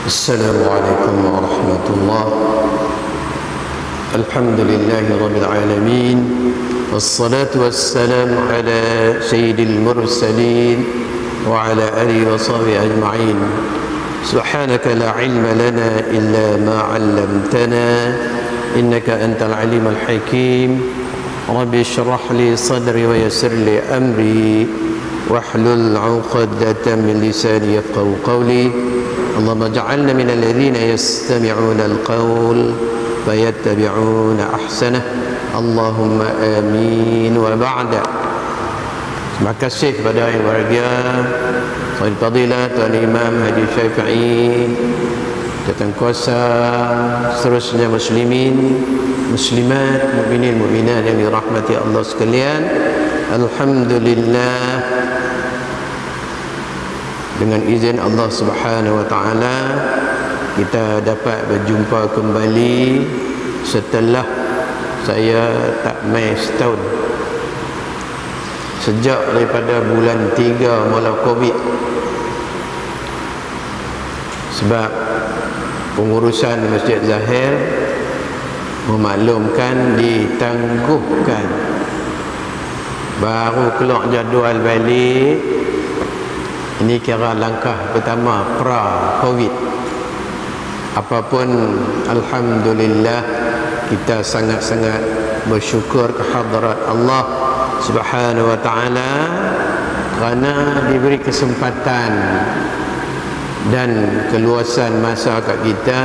السلام عليكم ورحمة الله. الحمد لله رب العالمين، والصلاة والسلام على سيد المرسلين وعلى آله وصحبه أجمعين. سبحانك لا علم لنا إلا ما علمتنا إنك أنت العليم الحكيم. رب اشرح لي صدري ويسر لي أمري واحلل عقدة من لساني يفقهوا قولي. اللهم اجعلنا من الذين يستمعون القول فيتبعون أحسنه. اللهم آمين. وبعد. Terima kasih kepada yang berbahagia Tuan Fadilah Tuan Imam Haji Syafi'i, Jawatan Kuasa, seterusnya muslimin, muslimat, mukminin, mukminat yang dirahmati Allah sekalian. Alhamdulillah, dengan izin Allah Subhanahu wa taala kita dapat berjumpa kembali setelah saya tak main setahun, sejak daripada bulan 3 mula Covid. Sebab pengurusan Masjid Zahir memaklumkan ditangguhkan, baru keluar jadual balik. Ini kira langkah pertama pra-Covid. Apapun, alhamdulillah, kita sangat-sangat bersyukur kehadrat Allah Subhanahu wa ta'ala kerana diberi kesempatan dan keluasan masa kat kita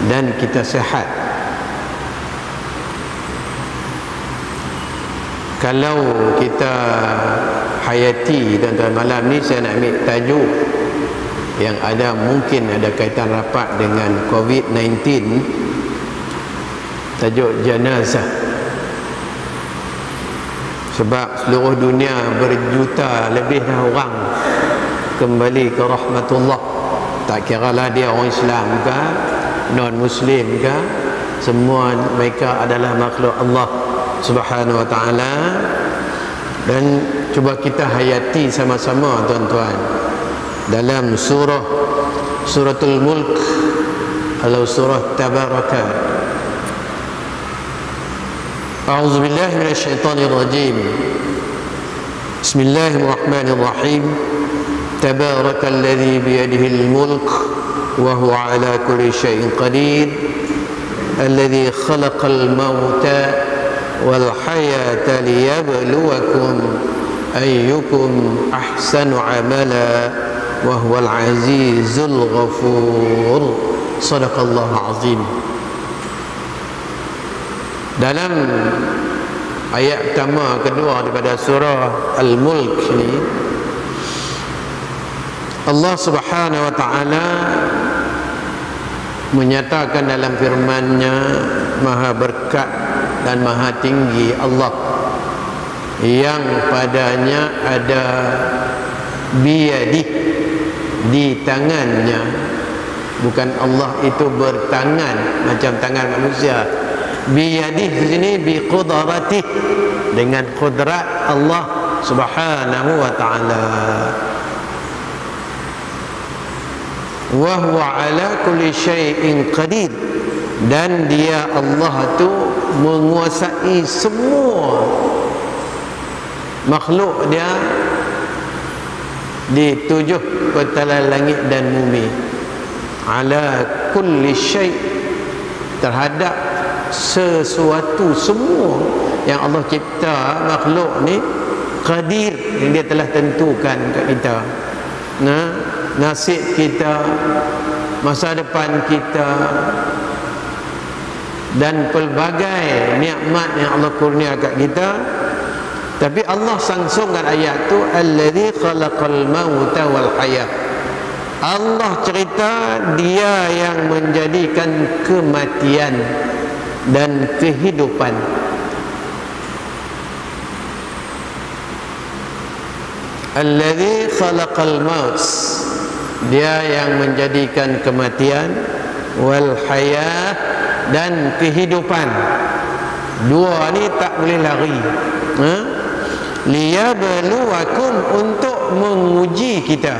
dan kita sihat. Kalau kita hayati tuan-tuan, malam ni saya nak ambil tajuk yang ada mungkin ada kaitan rapat dengan COVID-19, tajuk jenazah. Sebab seluruh dunia berjuta lebih dah orang kembali ke rahmatullah. Tak kiralah dia orang Islam ke non Muslim ke, semua mereka adalah makhluk Allah Subhanahu wa ta'ala. Dan cuba kita hayati sama-sama tuan-tuan dalam suratul Mulk atau surah Tabaraka. A'udzu billahi minasyaitonir rajim. Bismillahirrahmanirrahim. Tabarakalladzi biyadihil mulk wa huwa ala kulli syai'in qadir. Alladzi khalaqal mauta wal hayata liyabluwakum ayyukum ahsanu amala wa huwal azizul ghafur. Sadaqallahu azim. Dalam ayat pertama kedua daripada surah Al-Mulk ni, Allah Subhanahu wa ta'ala menyatakan dalam firman-Nya, Maha berkat dan maha tinggi Allah yang padanya ada biyadih, di tangannya. Bukan Allah itu bertangan macam tangan manusia. Biyadih di sini biqudratih, dengan qudrat Allah Subhanahu wa ta'ala. Wa huwa ala kulli syai'in qadir, dan dia Allah tu menguasai semua makhluk dia di 7 petala langit dan bumi. Ala kulli syai', terhadap sesuatu, semua yang Allah cipta makhluk ni, qadir, yang dia telah tentukan kat kita. Nah, nasib kita, masa depan kita, dan pelbagai nikmat yang Allah kurnia kat kita. Tapi Allah sangsungkan ayat tu, allazi khalaqal mauta wal hayat. Allah cerita dia yang menjadikan kematian dan kehidupan. Allazi khalaqal maut, dia yang menjadikan kematian, wal hayat, dan kehidupan. Dua ni tak boleh lari. Liyabluwakum, untuk menguji kita.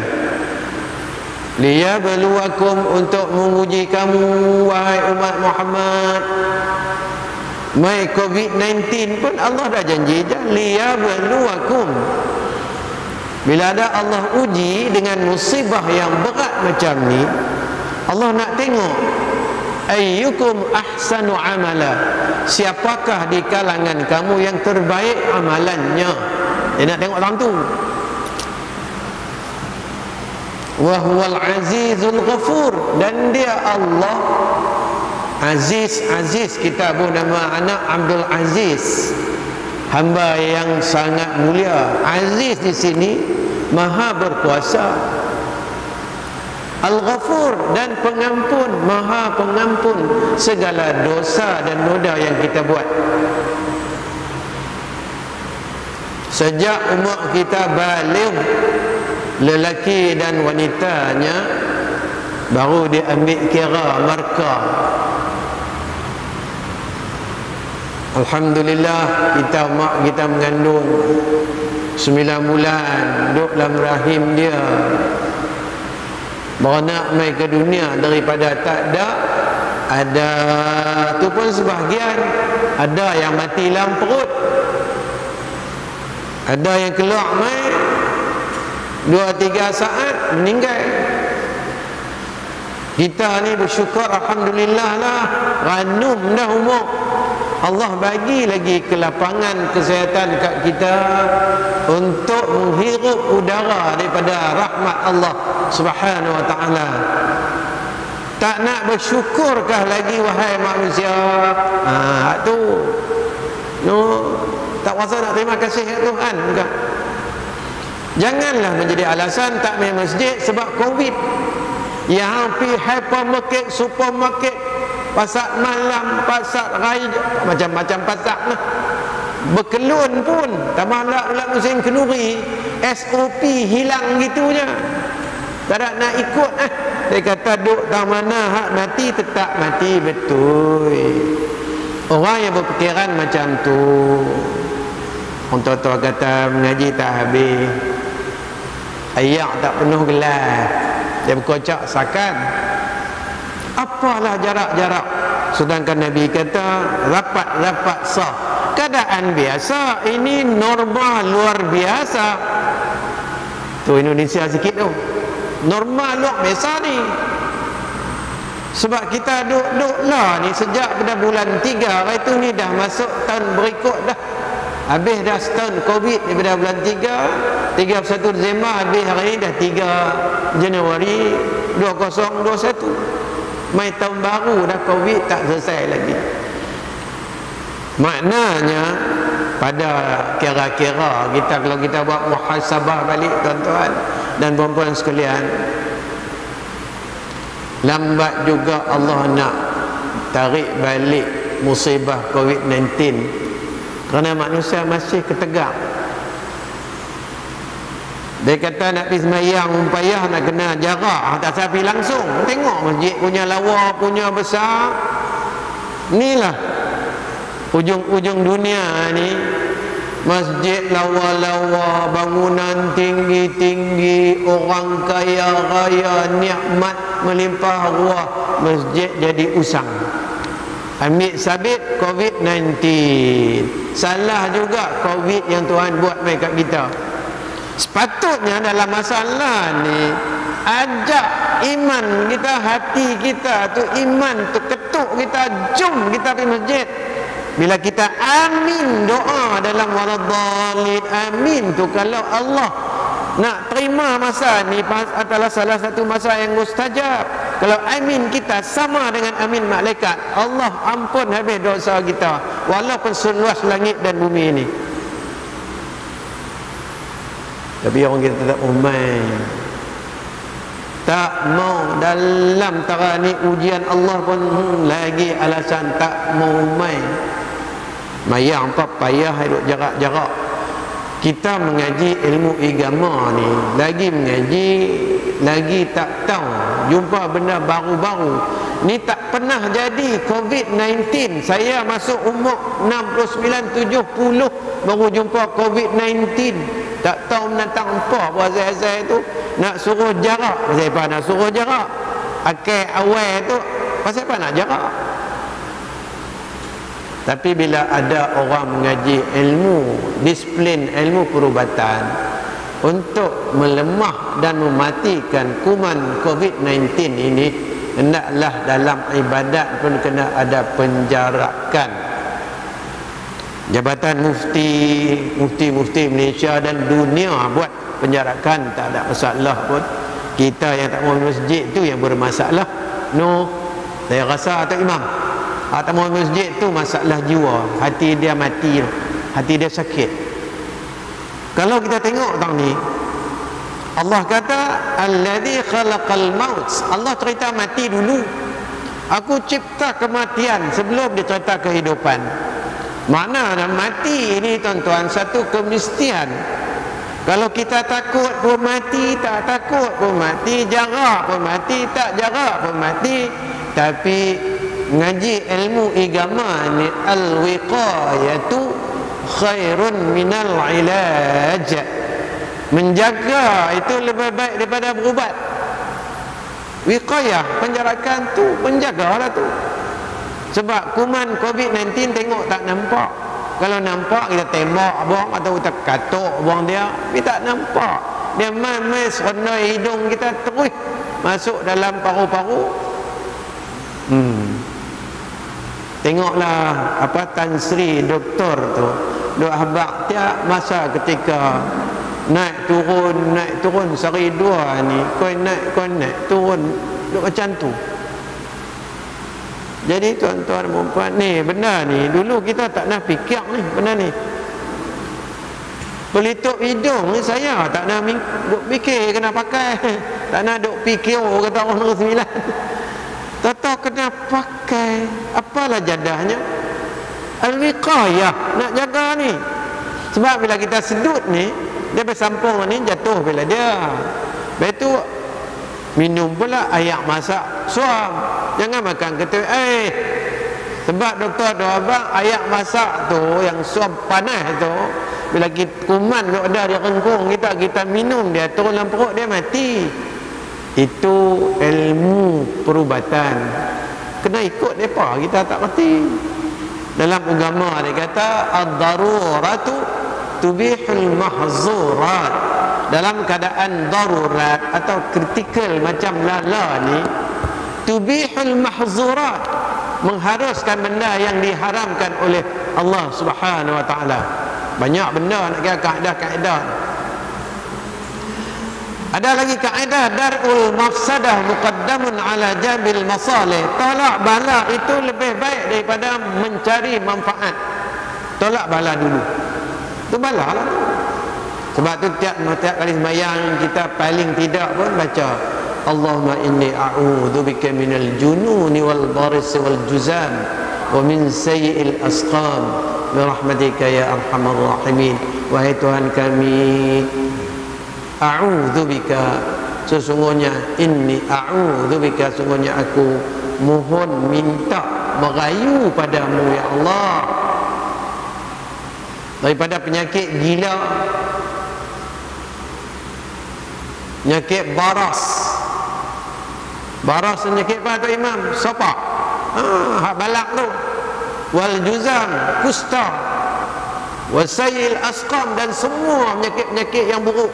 liyabluwakum, untuk menguji kamu wahai umat Muhammad. Mai COVID-19 pun Allah dah janji dah, liyabluwakum. Bila ada Allah uji dengan musibah yang berat macam ni, Allah nak tengok ayyukum ahsanu amala, siapakah di kalangan kamu yang terbaik amalannya. Dia nak tengok orang tu. Wa huwal azizul ghafur, dan dia Allah Aziz. Kita pun nama anak Abdul Aziz, hamba yang sangat mulia. Aziz di sini maha berkuasa. Al-Ghafur, dan pengampun, maha pengampun segala dosa dan noda yang kita buat. Sejak umur kita baligh, lelaki dan wanitanya, baru dia ambil kira markah. Alhamdulillah, mak kita mengandung 9 bulan, duduk dalam rahim dia, beranak mai ke dunia daripada tak ada tu pun sebahagian. Ada yang mati dalam perut, ada yang keluar mai 2-3 saat meninggal. Kita ni bersyukur, alhamdulillah lah, ranum dah umur. Allah bagi lagi kelapangan kesihatan kat kita untuk menghirup udara daripada rahmat Allah Subhanahu wa ta'ala. Tak nak bersyukurkah lagi wahai manusia? Tu tak kuasa nak terima kasih ya Tuhan enggak? Janganlah menjadi alasan tak main masjid sebab Covid. Yang pergi hypermarket, supermarket, pasar malam, pasar raya, macam-macam pasar lah. Berkelun pun tambah pula musim kenduri, SOP hilang gitu je. Tak ada nak ikut Dia kata duk tak mana hak mati tetap mati, betul. Orang yang berfikiran macam tu, orang tua kata mengaji tak habis, ayak tak penuh gelas, dia berkocak sakan. Apalah jarak-jarak, sedangkan Nabi kata rapat-rapat sah. Keadaan biasa, ini norma luar biasa. Tu Indonesia sikit tu, norma luar biasa ni. Sebab kita duduk lah ni sejak pada bulan 3, hari tu ni dah masuk tahun berikut dah. Habis dah setahun Covid daripada bulan 3, 31 Disember, habis hari ni dah 3 Januari 2021. Mai tahun baru dah Covid tak selesai lagi. Maknanya pada kira-kira kita, kalau kita buat muhasabah balik tuan-tuan dan puan-puan sekalian, lambat juga Allah nak tarik balik musibah COVID-19 kerana manusia masih ketegak. Dia kata nak pergi semayang payah, nak kena jarak, tak sapi langsung. Tengok masjid punya lawa, punya besar. Inilah ujung-ujung dunia ni, masjid lawa-lawa, bangunan tinggi-tinggi, orang kaya raya, nikmat melimpah ruah, masjid jadi usang. Ambil sabit COVID-19. Salah juga COVID yang Tuhan buat mai kat kita. Sepatutnya dalam masalah ni ajak iman kita, hati kita tu iman tu ketuk kita, jom kita pergi masjid. Bila kita amin doa dalam waladhalin, amin tu kalau Allah nak terima masa ni adalah salah satu masa yang mustajab. Kalau amin kita sama dengan amin malaikat, Allah ampun habis dosa kita walaupun seluas langit dan bumi ini. Tapi orang kita tak mau main, tak mau dalam tara ni ujian Allah pun lagi alasan tak mau main. Mayang apa payah hidup jarak-jarak. Kita mengaji ilmu agama ni, lagi mengaji lagi tak tahu, jumpa benda baru-baru. Ni tak pernah jadi COVID-19. Saya masuk umur 69 70 baru jumpa COVID-19. Tak tahu menentang apa pasal itu. Nak suruh jarak, pasal apa nak suruh jarak? Akal awal tu pasal apa nak jarak? Tapi bila ada orang mengaji ilmu, disiplin ilmu perubatan untuk melemah dan mematikan kuman COVID-19 ini, hendaklah dalam ibadat pun kena ada penjarakan. Jabatan mufti Malaysia dan dunia buat penjarakan, tak ada masalah pun. Kita yang tak mau masjid tu yang bermasalah. No, saya rasa Atuk Imam, tak mau masjid tu masalah jiwa, hati dia mati, hati dia sakit. Kalau kita tengok tang ni, Allah kata allazi khalaqal maut. Allah cerita mati dulu. Aku cipta kematian sebelum dia cerita kehidupan. Makna mati ini tuan-tuan satu kemestian. Kalau kita takut pun mati, tak takut pun mati, jarak pun mati, tak jarak pun mati. Tapi ngaji ilmu agama ni al-wiqayatu khairun minal ilaj. Menjaga itu lebih baik daripada berubat. Wiqayah, penjarakan tu, penjagalah tu. Sebab kuman COVID-19 tengok tak nampak. Kalau nampak kita tembak buang atau kita katuk buang dia, kita tak nampak. Dia mai seronai hidung kita terus masuk dalam paru-paru. Tengoklah apa Tan Sri doktor tu, duk habaq tiap masa ketika naik turun sehari dua ni, kau naik turun duk macam tu. Jadi tuan-tuan dan puan, ni benda ni dulu kita tak nak fikir ni benda ni. Pelitup hidung ni saya tak nak duk fikir kena pakai. Tak nak duk fikir kata orang nombor 9. Tak kena pakai. Apalah jadahnya? Al-wiqayah, nak jaga ni. Sebab bila kita sedut ni, dia bersampung ni jatuh bila dia. Lepas tu minum pula air masak suam. Jangan makan ketua sebab doktor dah abang air masak tu yang suam panas tu, bila kita kuman tu ada di rengkung kita minum dia turun dalam perut dia mati. Itu ilmu perubatan. Kena ikut depa, kita tak reti. Dalam agama dia kata ad-daruratu tubihul mahzurat. Dalam keadaan darurat atau kritikal macam lala ni, tubihul mahzurat, mengharuskan benda yang diharamkan oleh Allah Subhanahu wa taala. Banyak benda nak kira kaedah-kaedah. Ada lagi kaedah darul mafsadah muqaddamun ala jabil masalih. Tolak bala itu lebih baik daripada mencari manfaat. Tolak bala dulu. Tu bala lah. Sebab tu tiap kali sembahyang kita paling tidak pun baca Allahumma inni a'udzubika minal jununi wal baris wal juzam wa min sayyi'il asqam bi rahmatika ya arhamar rahimin. Wahai Tuhan kami, a'udzubika, sesungguhnya inni a'udzubika, sesungguhnya aku mohon minta merayu padamu ya Allah daripada penyakit gila, penyakit baras. Baras penyakit apa tu Imam? Sopak. Hak balak tu. Wal juzam, kusta. Wasayil asqam, dan semua penyakit-penyakit yang buruk.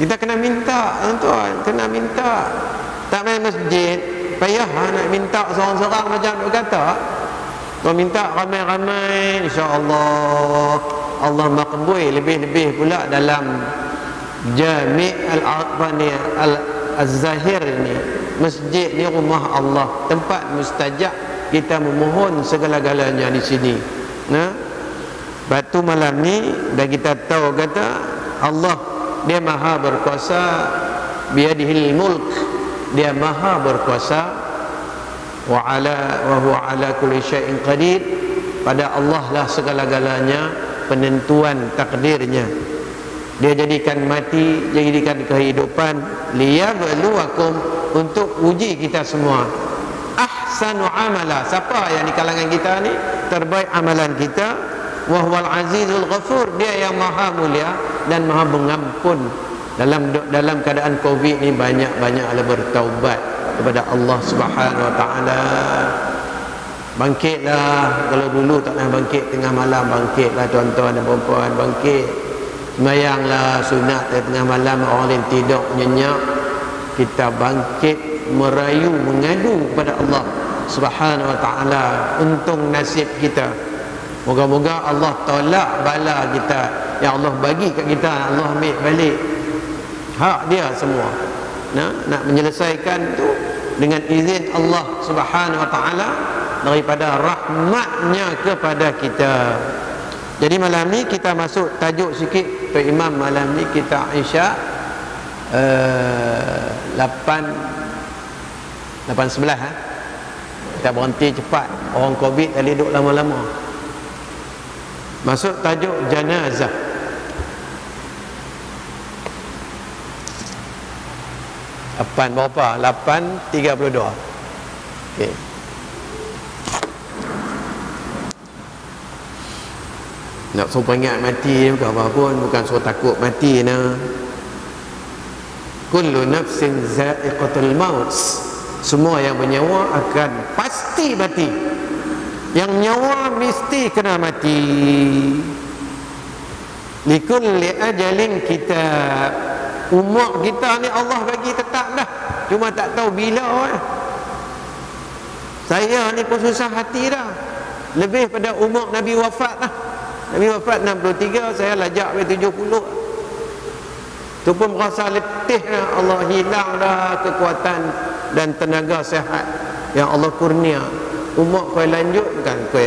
Kita kena minta, tuan-tuan, kena minta. Tak main masjid, payah nak minta seorang-seorang macam dia kata. Kau minta ramai-ramai, insya-Allah Allah makbul. Lebih-lebih pula dalam Jami' Al-Aqbani Al-Zahir ni, masjid ni rumah Allah, tempat mustajab kita memohon segala-galanya di sini. Nah, batu malam ni dah kita tahu kata Allah dia maha berkuasa, biadihil mulk, dia maha berkuasa, wa huwa ala kulli syai'in qadir, pada Allah lah segala-galanya penentuan takdirnya. Dia jadikan mati, jadikan kehidupan, liyabluwakum, untuk uji kita semua. Ahsanu amala, siapa yang di kalangan kita ni terbaik amalan kita, wa huwal azizul ghafur, dia yang maha mulia dan maha pengampun. Dalam keadaan Covid ni banyak-banyaklah bertaubat kepada Allah Subhanahu wa taala. Bangkitlah, kalau dulu tak nak bangkit tengah malam, bangkitlah tuan-tuan dan puan-puan, bangkit. Semayanglah sunat tengah malam, orang lain tidur nyenyak. Kita bangkit merayu, mengadu kepada Allah Subhanahu wa taala. Untung nasib kita. Moga-moga Allah tolak bala kita yang Allah bagi kat kita, Allah ambil balik. Hak dia semua. Nak menyelesaikan tu dengan izin Allah Subhanahu wa taala daripada rahmatnya kepada kita. Jadi malam ni kita masuk tajuk sikit Tok Imam. Malam ni kita Isyak 8:11 kita berhenti cepat. Orang Covid tadi duduk lama-lama. Masuk tajuk jenazah. Lapan berapa? 8:32. Okey. Nak suruh ingat mati bukan apa pun, bukan suruh takut mati nah. Kullu nafsin za'iqatul maut. Semua yang bernyawa akan pasti mati. Yang nyawa mesti kena mati. Likulli ajalin kitab. Umur kita ni Allah bagi tetap dah, cuma tak tahu bila. Saya ni pun susah hati dah. Lebih pada umur Nabi wafat dah. Nabi wafat 63, saya lajak sampai 70. Tu pun merasa letih dah. Allah hilang dah kekuatan dan tenaga sihat yang Allah kurnia. Umur kau lanjut bukan kau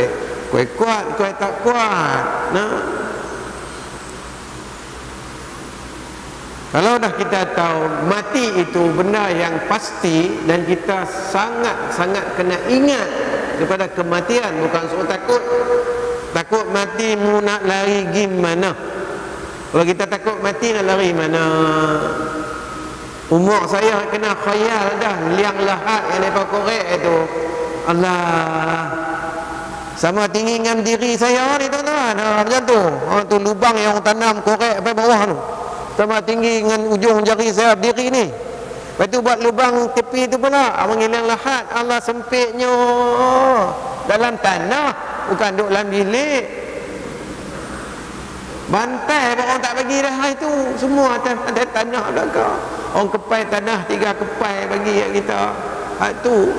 kuat, kau tak kuat. Nah, kalau dah kita tahu mati itu benda yang pasti dan kita sangat-sangat kena ingat kepada kematian, bukan suruh takut. Takut mati mu nak lari gimana? Kalau kita takut mati nak lari mana? Umur saya kena khayal dah, liang lahat yang lepas korek itu. Allah, sama tinggi dengan diri saya ni tuan-tuan. Macam tu. Tu lubang yang orang tanam korek sampai bawah tu. Sama tinggi dengan ujung jari saya berdiri ni. Lepas tu buat lubang tepi tu pula, mengilang lahat. Allah sempitnya dalam tanah, bukan duduk dalam bilik. Bantai pun orang tak bagi dah itu. Semua ada tanah belakang. Orang kepai tanah 3 kepai bagi kat kita. Hak tu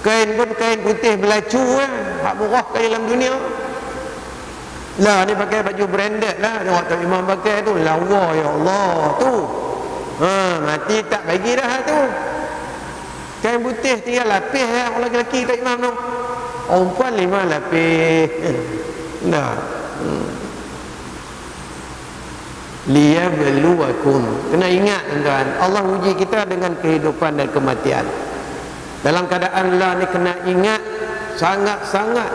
kain pun kain putih belacu hak murah kali dalam dunia. Lah ni pakai baju branded lah. Tengok Tok Imam pakai tu lawa, ya Allah tu. Mati tak bagi dah tu. Kain putih 3 lapis orang lelaki Tok Imam tu. Orang perempuan 5 lapis. Nah. Liyabluwakum. Kena ingat tuan-tuan, Allah uji kita dengan kehidupan dan kematian. Dalam keadaan lah ni kena ingat sangat-sangat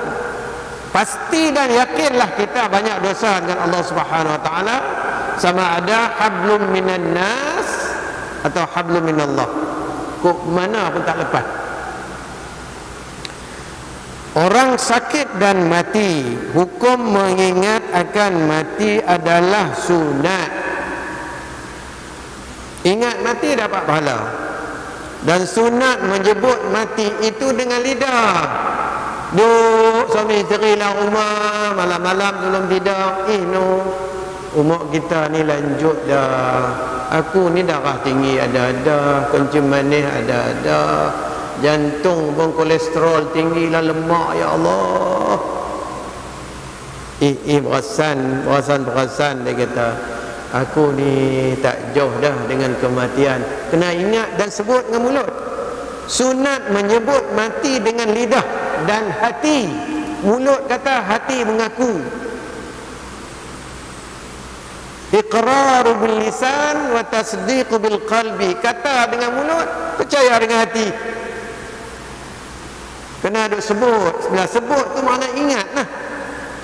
pasti dan yakinlah kita banyak dosa dengan Allah Subhanahu wa taala, sama ada hablum minan nas atau hablum minallah. Kok mana pun tak lepas. Orang sakit dan mati, hukum mengingat akan mati adalah sunat. Ingat mati dapat pahala. Dan sunat menyebut mati itu dengan lidah. Duk suami isteri lah rumah, malam-malam sebelum tidur, no, umur kita ni lanjut dah. Aku ni darah tinggi ada-ada, kencing manis ada-ada, jantung pun kolesterol tinggi lah, lemak, ya Allah. Perasan dia kata, aku ni tak jauh dah dengan kematian. Kena ingat dan sebut dengan mulut. Sunat menyebut mati dengan lidah dan hati. Mulut kata, hati mengaku. Iqraru bil lisan wa tasdiqu bil qalbi. Kata dengan mulut, percaya dengan hati. Kena duk sebut. Bila sebut tu makna ingat lah.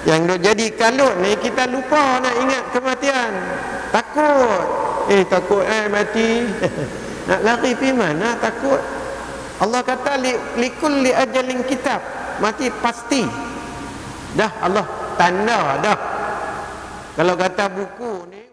Yang duk jadi kalut ni, kita lupa nak ingat kematian. Takut. Takut mati. Nak lari pergi mana? Takut. Allah kata likulli ajalin kitab. Mati pasti. Dah Allah tanda dah. Kalau kata buku ni